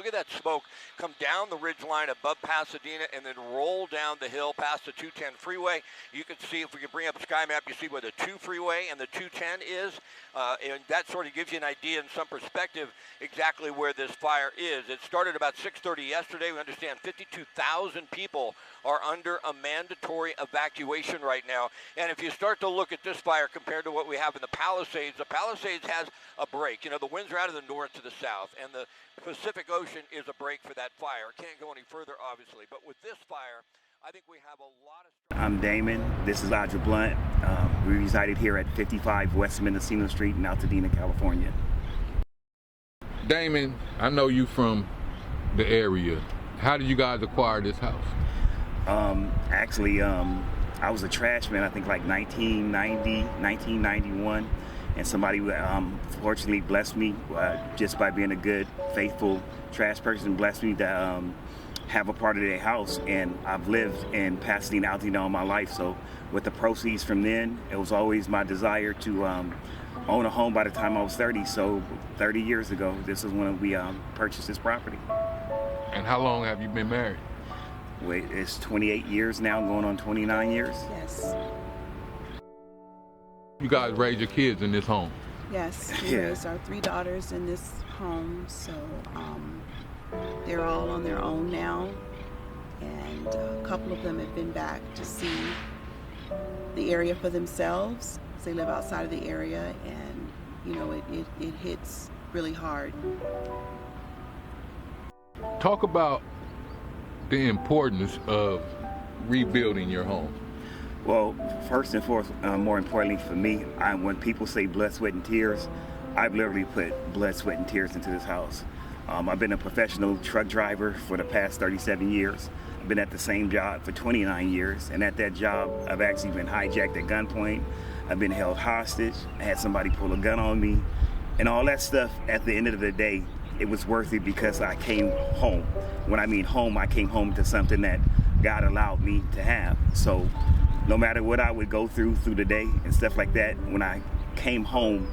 look at that smoke come down the ridge line above Pasadena and then roll down the hill past the 210 freeway. You can see, if we can bring up a sky map, you see where the 2 freeway and the 210 is. And that sort of gives you an idea in some perspective exactly where this fire is. It started about 6:30 yesterday. We understand 52,000 people are under a mandatory evacuation right now. And if you start to look at this fire compared to what we have in the Palisades has a break. You know, the winds are out of the north to the south, and the Pacific Ocean is a break for that fire. Can't go any further, obviously. But with this fire, I think we have a lot of... I'm Damon. This is Audra Blount. We resided here at 55 West Mendocino Street in Altadena, California. Damon, I know you from the area. How did you guys acquire this house? Actually, I was a trash man, I think like 1990, 1991. And somebody fortunately blessed me just by being a good, faithful trash person, blessed me to have a part of their house. And I've lived in Pasadena, Altadena all my life. So with the proceeds from then, it was always my desire to own a home by the time I was 30. So 30 years ago, this is when we purchased this property. And how long have you been married? Wait, it's 28 years now, going on 29 years. Yes. You guys raised your kids in this home? Yes, we raised our 3 daughters in this home, so they're all on their own now, and a couple of them have been back to see the area for themselves. They live outside of the area, and you know, it hits really hard. Talk about the importance of rebuilding your home. Well, first and foremost, more importantly for me, when people say blood, sweat, and tears, I've literally put blood, sweat, and tears into this house. I've been a professional truck driver for the past 37 years. I've been at the same job for 29 years, and at that job, I've actually been hijacked at gunpoint. I've been held hostage. I had somebody pull a gun on me, and all that stuff. At the end of the day, it was worth it because I came home. When I mean home, I came home to something that God allowed me to have. So no matter what I would go through the day and stuff like that, when I came home,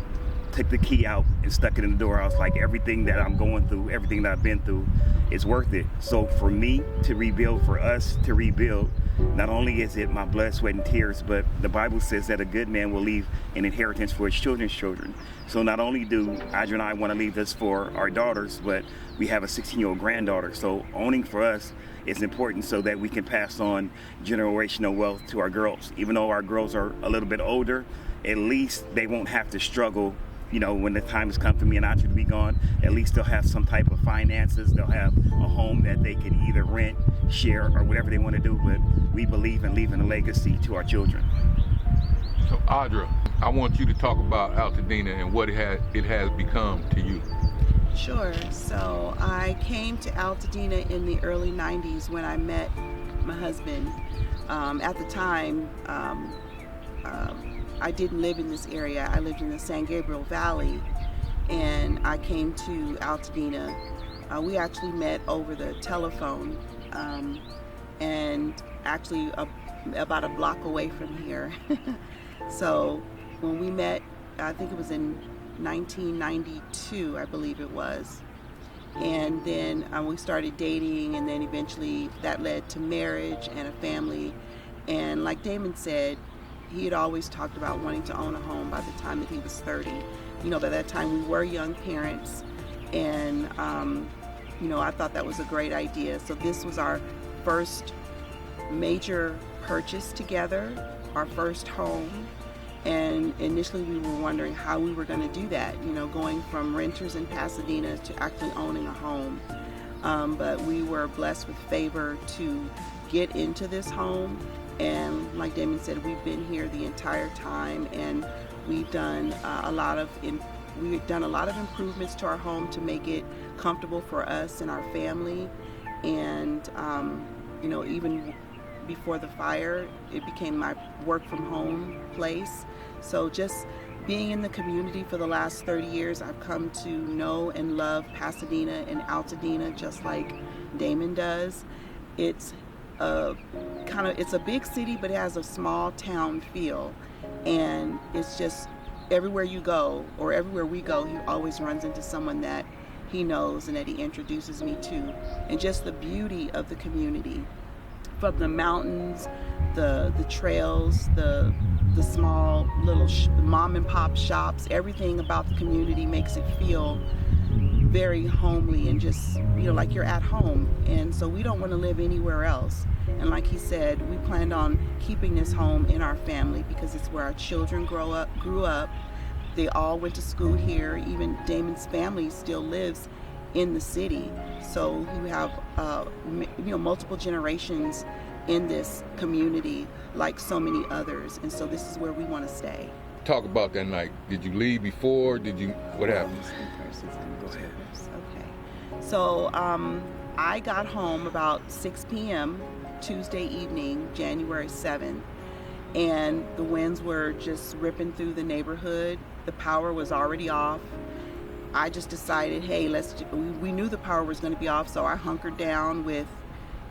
took the key out and stuck it in the door, I was like, everything that I'm going through, everything that I've been through, is worth it. So for me to rebuild, for us to rebuild, not only is it my blood, sweat, and tears, but the Bible says that a good man will leave an inheritance for his children's children. So not only do Audra and I want to leave this for our daughters, but we have a 16-year-old granddaughter. So owning for us is important so that we can pass on generational wealth to our girls. Even though our girls are a little bit older, at least they won't have to struggle. You know, when the time has come for me and Audra to be gone, at least they'll have some type of finances. They'll have a home that they can either rent, share, or whatever they want to do. But we believe in leaving a legacy to our children. So Audra, I want you to talk about Altadena and what it has become to you. Sure. So I came to Altadena in the early 90s when I met my husband. At the time, I didn't live in this area. I lived in the San Gabriel Valley, and I came to Altadena. We actually met over the telephone, and actually about a block away from here. So when we met, I think it was in 1992, I believe it was. And then we started dating, and then eventually that led to marriage and a family. And like Damon said, he had always talked about wanting to own a home by the time that he was 30. You know, by that time we were young parents, and you know, I thought that was a great idea. So this was our first major purchase together, our first home. And initially we were wondering how we were going to do that, you know, going from renters in Pasadena to actually owning a home. But we were blessed with favor to get into this home. And like Damon said, we've been here the entire time, and we've done a lot of improvements to our home to make it comfortable for us and our family. And you know, even before the fire, it became my work from home place. So just being in the community for the last 30 years, I've come to know and love Pasadena and Altadena just like Damon does. It's a big city, but it has a small town feel, and it's just everywhere you go, or everywhere we go, he always runs into someone that he knows and that he introduces me to, and just the beauty of the community, from the mountains, the trails, the small little mom and pop shops. Everything about the community makes it feel very homely and just, like you're at home. And so we don't want to live anywhere else. And like he said, we planned on keeping this home in our family because it's where our children grew up. They all went to school here. Even Damon's family still lives in the city. So we have multiple generations in this community, like so many others. And so this is where we want to stay. Talk about that night. Did you leave before? What happened? Go ahead. Okay. So I got home about 6 p.m. Tuesday evening, January 7th, and the winds were just ripping through the neighborhood. The power was already off. I just decided, hey, we knew the power was going to be off, so I hunkered down with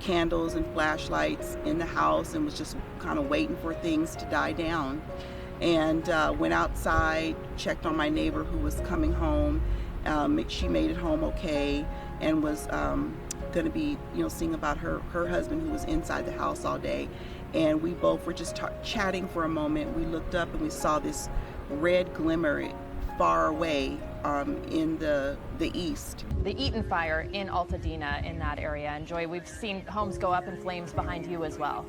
candles and flashlights in the house and was just kind of waiting for things to die down. And went outside, checked on my neighbor who was coming home. She made it home okay and was going to be, seeing about her husband who was inside the house all day. And we both were just chatting for a moment. We looked up and we saw this red glimmer far away in the east. The Eaton fire in Altadena, in that area. And Joy, we've seen homes go up in flames behind you as well.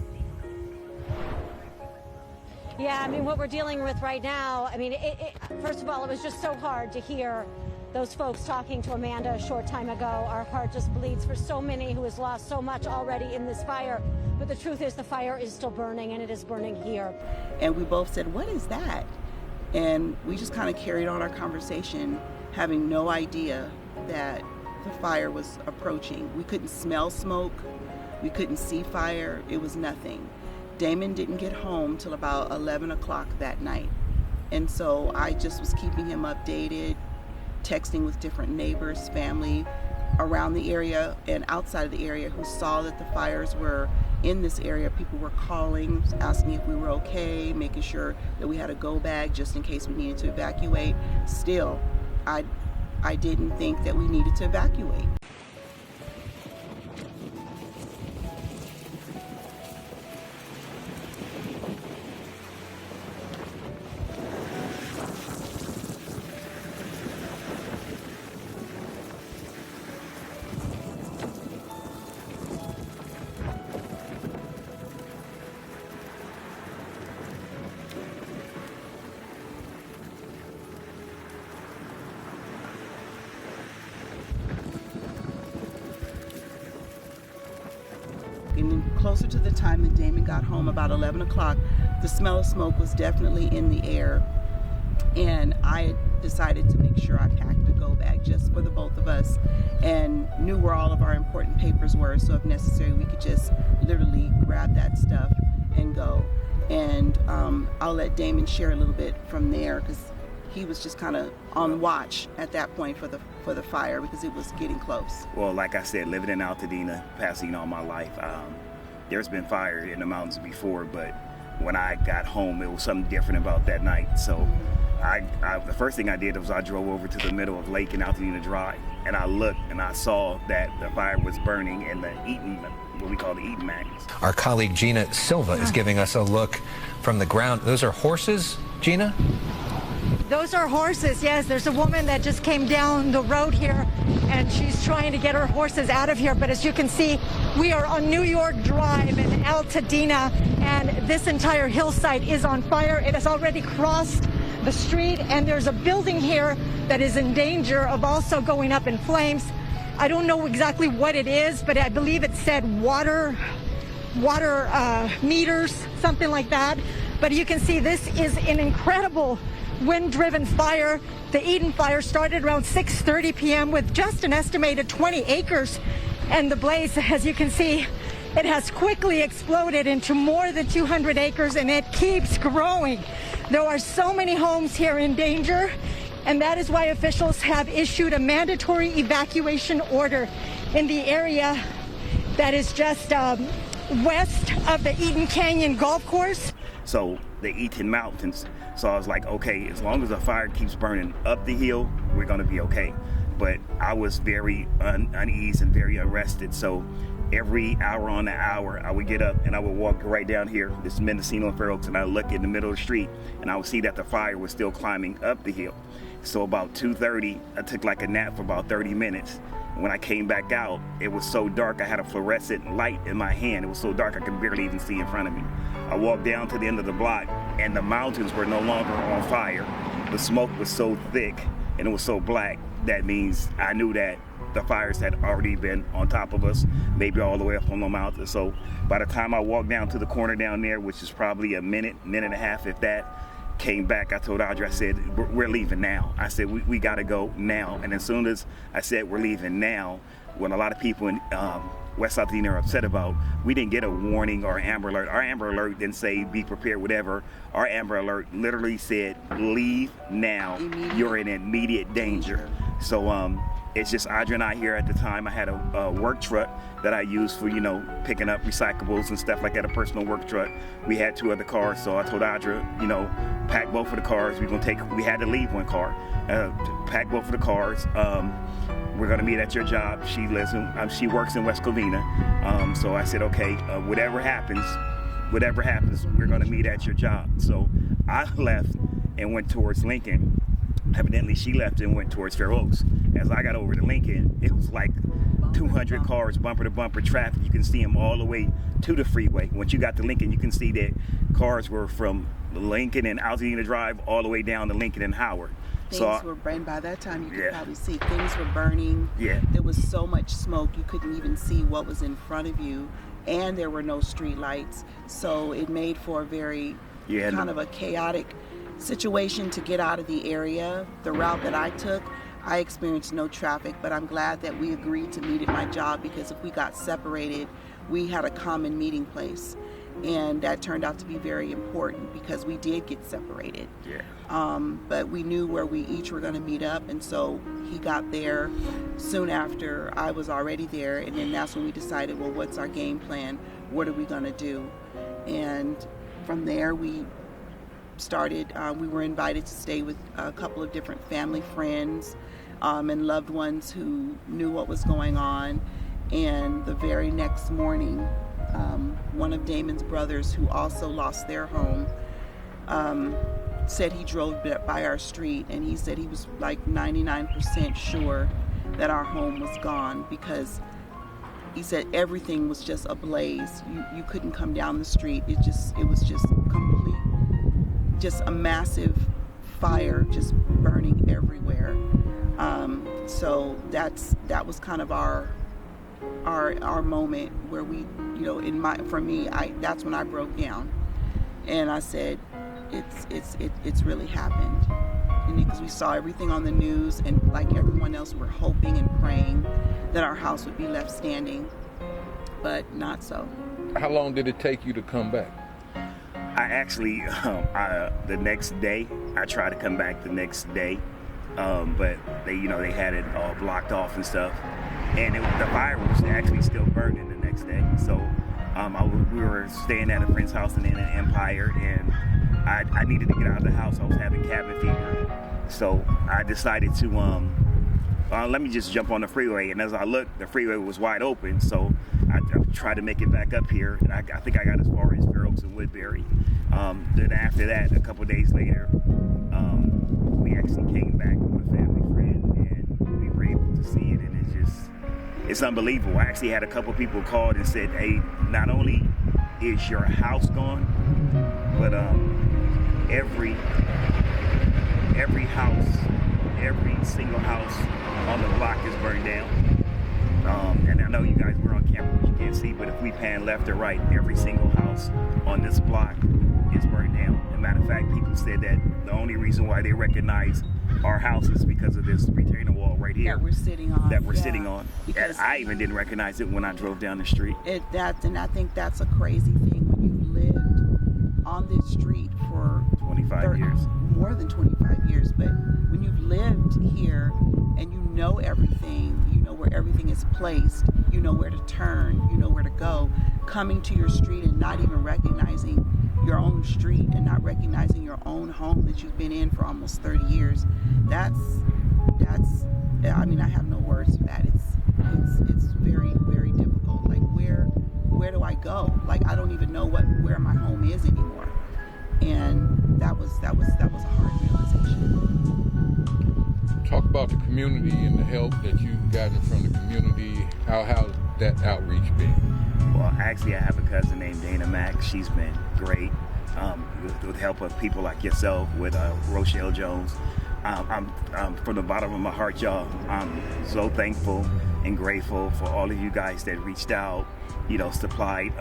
Yeah, what we're dealing with right now, first of all, it was just so hard to hear those folks talking to Amanda a short time ago. Our heart just bleeds for so many who has lost so much already in this fire. But the truth is the fire is still burning, and it is burning here. And we both said, what is that? And we just kind of carried on our conversation, having no idea that the fire was approaching. We couldn't smell smoke. We couldn't see fire. It was nothing. Damon didn't get home till about 11 o'clock that night. And so I just was keeping him updated, texting with different neighbors, family around the area and outside of the area who saw that the fires were in this area. People were calling, asking if we were okay, making sure that we had a go bag just in case we needed to evacuate. Still, I didn't think that we needed to evacuate. And closer to the time that Damon got home, about 11 o'clock, the smell of smoke was definitely in the air. And I decided to make sure I packed a go bag just for the both of us and knew where all of our important papers were. So if necessary, we could just literally grab that stuff and go. And I'll let Damon share a little bit from there because he was just kind of on watch at that point for the fire because it was getting close. Well, like I said, living in Altadena, Pasadena all my life, there's been fire in the mountains before, but when I got home, it was something different about that night. So the first thing I did was I drove over to the middle of Lake and Altadena Drive, and I looked and I saw that the fire was burning in the Eaton, what we call the Eaton Mountains. Our colleague Gina Silva is giving us a look from the ground. Those are horses, Gina? Those are horses, yes. There's a woman that just came down the road here, and she's trying to get her horses out of here. But as you can see, we are on New York Drive in Altadena, and this entire hillside is on fire. It has already crossed the street, and there's a building here that is in danger of also going up in flames. I don't know exactly what it is, but I believe it said water meters, something like that. But you can see this is an incredible wind-driven fire. The Eaton fire started around 6:30 p.m. with just an estimated 20 acres. And the blaze, as you can see, it has quickly exploded into more than 200 acres, and it keeps growing. There are so many homes here in danger, and that is why officials have issued a mandatory evacuation order in the area that is just west of the Eaton Canyon Golf Course. So the Eaton Mountains. So I was like, okay, as long as the fire keeps burning up the hill, we're going to be okay. but I was very uneasy and very unrested. So every hour on the hour, I would get up and I would walk right down here, this Mendocino and Fair Oaks, and I would look in the middle of the street and I would see that the fire was still climbing up the hill. So about 2:30, I took like a nap for about 30 minutes. When I came back out, it was so dark, I had a fluorescent light in my hand. It was so dark I could barely even see in front of me. I walked down to the end of the block and the mountains were no longer on fire. The smoke was so thick and it was so black. That means I knew that the fires had already been on top of us, maybe all the way up on the mountain. So by the time I walked down to the corner down there, which is probably a minute and a half, if that, came back, I told Audra, I said, we're leaving now. I said, we got to go now. And as soon as I said, we're leaving now, when a lot of people in West Altadena are upset about, we didn't get a warning or amber alert. Our amber alert didn't say be prepared, whatever. Our amber alert literally said, leave now. You're in immediate danger. So it's just Audra and I here at the time. I had a work truck that I used for, picking up recyclables and stuff like that, a personal work truck. We had 2 other cars, so I told Audra, pack both of the cars. We had to leave one car, pack both of the cars. We're gonna meet at your job. She works in West Covina. So I said, okay, whatever happens, we're gonna meet at your job. So I left and went towards Lincoln. Evidently, she left and went towards Fair Oaks. As I got over to Lincoln, it was like 200 cars, bumper to bumper traffic. You can see them all the way to the freeway. Once you got to Lincoln, you can see that cars were from Lincoln and Altadena Drive all the way down to Lincoln and Howard. Things were burning. By that time, you could probably see things were burning. Yeah. There was so much smoke, you couldn't even see what was in front of you, and there were no street lights. So it made for a very kind of a chaotic situation to get out of the area. The route that I took, I experienced no traffic, but I'm glad that we agreed to meet at my job, because if we got separated, we had a common meeting place. And that turned out to be very important because we did get separated. Yeah. But we knew where we each were going to meet up, and so he got there soon after I was already there, and then that's when we decided, well, what's our game plan? What are we going to do? And from there we started, we were invited to stay with a couple of different family friends and loved ones who knew what was going on. And the very next morning, one of Damon's brothers, who also lost their home, said he drove by our street, and he said he was like 99% sure that our home was gone, because he said everything was just ablaze. You couldn't come down the street. It was just complete, just a massive fire just burning everywhere. So that was kind of our moment where we, for me, that's when I broke down, and I said, it's really happened. And because we saw everything on the news, and like everyone else, we're hoping and praying that our house would be left standing, but not so. How long did it take you to come back? I actually, the next day, I tried to come back the next day, but they had it all blocked off and stuff, and the fire was actually still burning the next day. So we were staying at a friend's house in Empire, and I needed to get out of the house. I was having cabin fever, so I decided to let me just jump on the freeway. And as I looked, the freeway was wide open, so I tried to make it back up here, and I think I got as far as Fair Oaks and Woodbury. Then after that, a couple days later, we actually came back with a family friend, and we were able to see it, and it's unbelievable. I actually had a couple people called and said, hey, not only is your house gone, but every house, every single house on the block is burned down. And I know you guys were on camera, but you can't see, but if we pan left or right, every single house on this block is burned down. As a matter of fact, people said that the only reason why they recognize our house is because of this retaining wall right here that we're sitting on. Because I even didn't recognize it when I drove down the street. And I think that's a crazy thing, when you've lived on this street for 25 years. More than 25 years, but when you've lived here and you know everything, you know where everything is placed, you know where to turn, you know where to go, coming to your street and not even recognizing your own street and not recognizing your own home that you've been in for almost 30 years, that's I mean, I have no words for that. It's very, very difficult. Like, where do I go? Like, I don't even know where my home is anymore. And that was a hard realization. Talk about the community and the help that you've gotten from the community. How's that outreach been? Well, actually, I have a cousin named Dana Mack. She's been great with the help of people like yourself, with Rochelle Jones. I'm from the bottom of my heart, y'all. I'm so thankful and grateful for all of you guys that reached out, supplied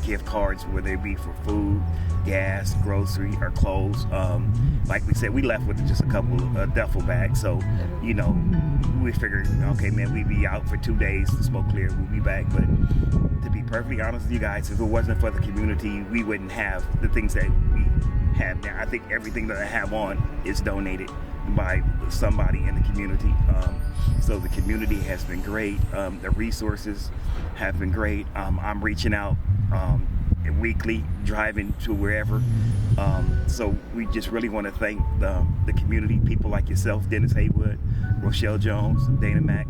gift cards, whether it be for food, gas, grocery, or clothes. Like we said, we left with just a couple of duffel bags. So, we figured, okay, man, we'd be out for 2 days, the smoke clear, we'll be back. But to be perfectly honest with you guys, if it wasn't for the community, we wouldn't have the things that we have now. I think everything that I have on is donated by somebody in the community. So the community has been great. The resources have been great. I'm reaching out weekly, driving to wherever. So we just really want to thank the community, people like yourself, Dennis Haywood, Rochelle Jones, Dana Mack.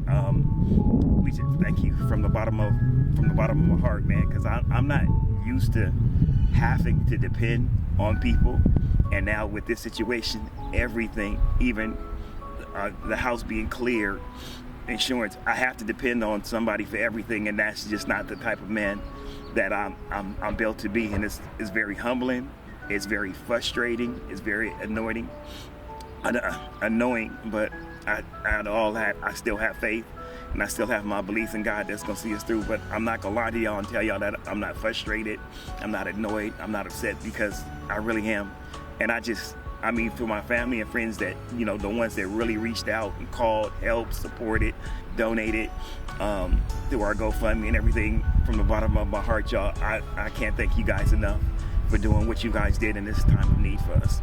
We just thank you from the bottom of my heart, man, because I'm not used to having to depend on people. And now with this situation, everything, even the house being cleared, insurance, I have to depend on somebody for everything, and that's just not the type of man that I'm built to be. And it's very humbling, it's very frustrating, it's very annoying, but out of all that, I still have faith, and I still have my belief in God that's gonna see us through. But I'm not gonna lie to y'all and tell y'all that I'm not frustrated, I'm not annoyed, I'm not upset, because I really am. And for my family and friends that, the ones that really reached out and called, helped, supported, donated through our GoFundMe and everything, from the bottom of my heart, y'all, I can't thank you guys enough for doing what you guys did in this time of need for us.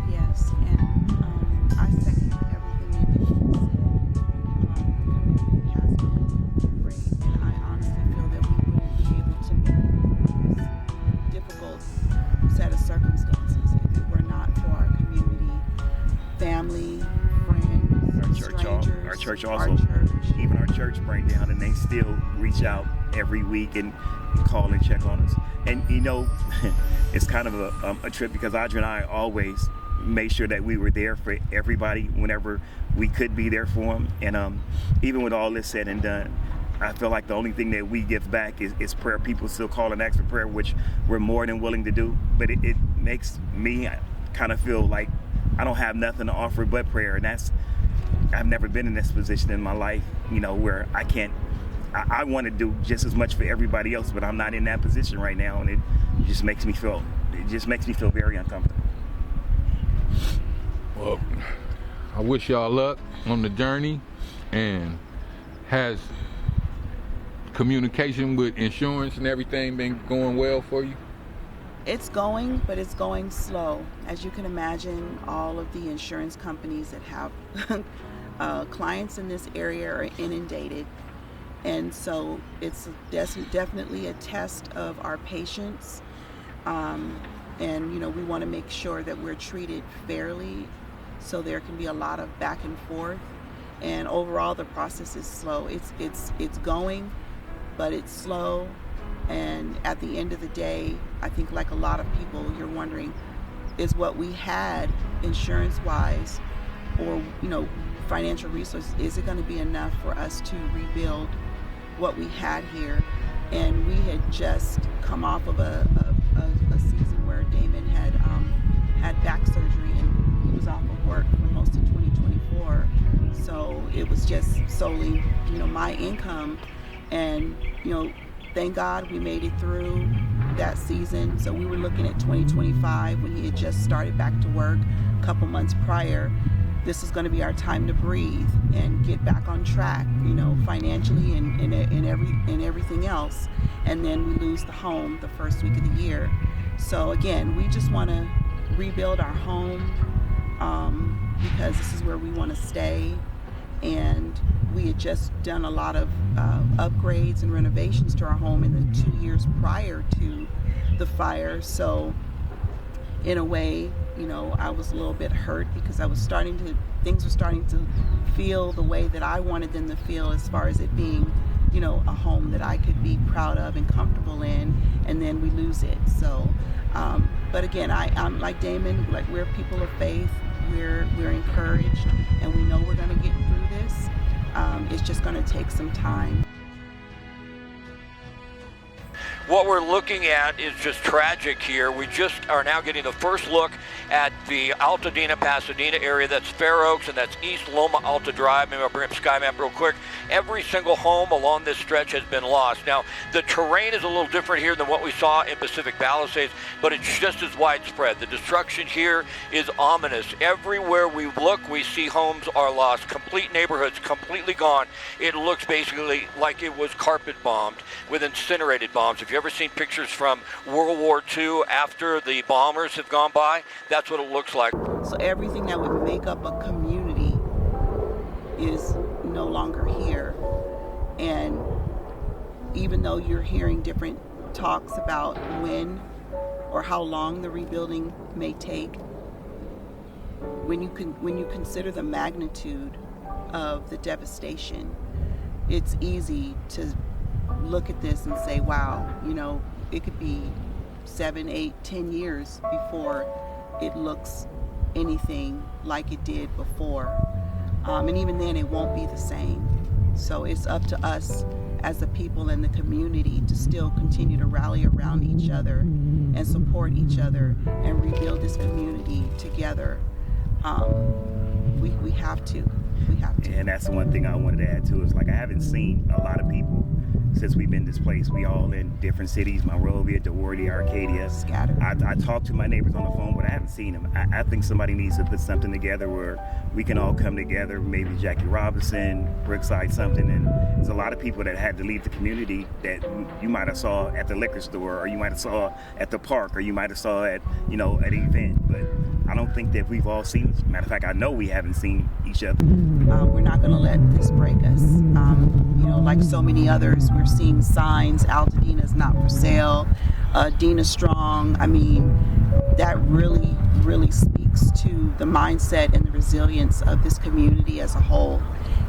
Yes, and I second everything you said. The community has been great, and I honestly feel that we wouldn't be able to make this difficult set of circumstances if it were not for our community, family, friends, strangers. Our church also, even our church burned down, and they still reach out every week and call and check on us. And it's kind of a trip, because Audra and I always made sure that we were there for everybody whenever we could be there for them. And even with all this said and done, I feel like the only thing that we give back is prayer. People still call and ask for prayer, which we're more than willing to do. But it makes me kind of feel like I don't have nothing to offer but prayer. And I've never been in this position in my life, where I want to do just as much for everybody else, but I'm not in that position right now. And it just makes me feel very uncomfortable. Well, I wish y'all luck on the journey. And has communication with insurance and everything been going well for you? It's going, but it's going slow. As you can imagine, all of the insurance companies that have clients in this area are inundated. And so it's definitely a test of our patience. And we want to make sure that we're treated fairly, so there can be a lot of back and forth. And overall, the process is slow. It's going, but it's slow. And at the end of the day, I think, like a lot of people, you're wondering, is what we had insurance-wise, or financial resources, is it going to be enough for us to rebuild what we had here? And we had just come off of a season where Damon had back surgery, and he was off of work for most of 2024. So it was just solely, my income, and thank God we made it through that season. So we were looking at 2025, when he had just started back to work a couple months prior. This is going to be our time to breathe and get back on track, financially and everything else. And then we lose the home the first week of the year. So again, we just want to rebuild our home, because this is where we want to stay. And we had just done a lot of upgrades and renovations to our home in the 2 years prior to the fire. So in a way, I was a little bit hurt, because I was starting to things were starting to feel the way that I wanted them to feel, as far as it being, you know, a home that I could be proud of and comfortable in, and then we lose it. So, but again, I'm like Damon, like, we're people of faith, we're encouraged, and we know we're going to get through this. It's just going to take some time. What we're looking at is just tragic here. We just are now getting the first look at the Altadena, Pasadena area. That's Fair Oaks, and that's East Loma Alta Drive. Maybe I'll bring up Sky Map real quick. Every single home along this stretch has been lost. Now, the terrain is a little different here than what we saw in Pacific Palisades, but it's just as widespread. The destruction here is ominous. Everywhere we look, we see homes are lost. Complete neighborhoods completely gone. It looks basically like it was carpet bombed with incinerated bombs. If you ever seen pictures from World War II after the bombers have gone by, that's what it looks like. So everything that would make up a community is no longer here. And even though you're hearing different talks about when or how long the rebuilding may take, when you consider the magnitude of the devastation, it's easy to look at this and say, wow, you know, it could be 7, 8, 10 years before it looks anything like it did before. And even then, it won't be the same. So it's up to us as a people in the community to still continue to rally around each other and support each other and rebuild this community together. We have to. We have to. And that's the one thing I wanted to add too, is like, I haven't seen a lot of people since we've been displaced. We all in different cities, Monrovia, DeWardy, Arcadia. Scattered. I talk to my neighbors on the phone, but I haven't seen them. I think somebody needs to put something together where we can all come together, maybe Jackie Robinson, Brookside, something. And there's a lot of people that had to leave the community that you might have saw at the liquor store, or you might have saw at the park, or you might have saw at, you know, at an event. But I don't think that we've all seen, matter of fact, I know we haven't seen each other. We're not going to let this break us. You know, like so many others, we're seeing signs, Altadena is not for sale, Dena Strong. I mean, that really, really speaks to the mindset and the resilience of this community as a whole.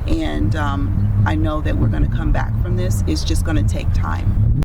And I know that we're going to come back from this. It's just going to take time.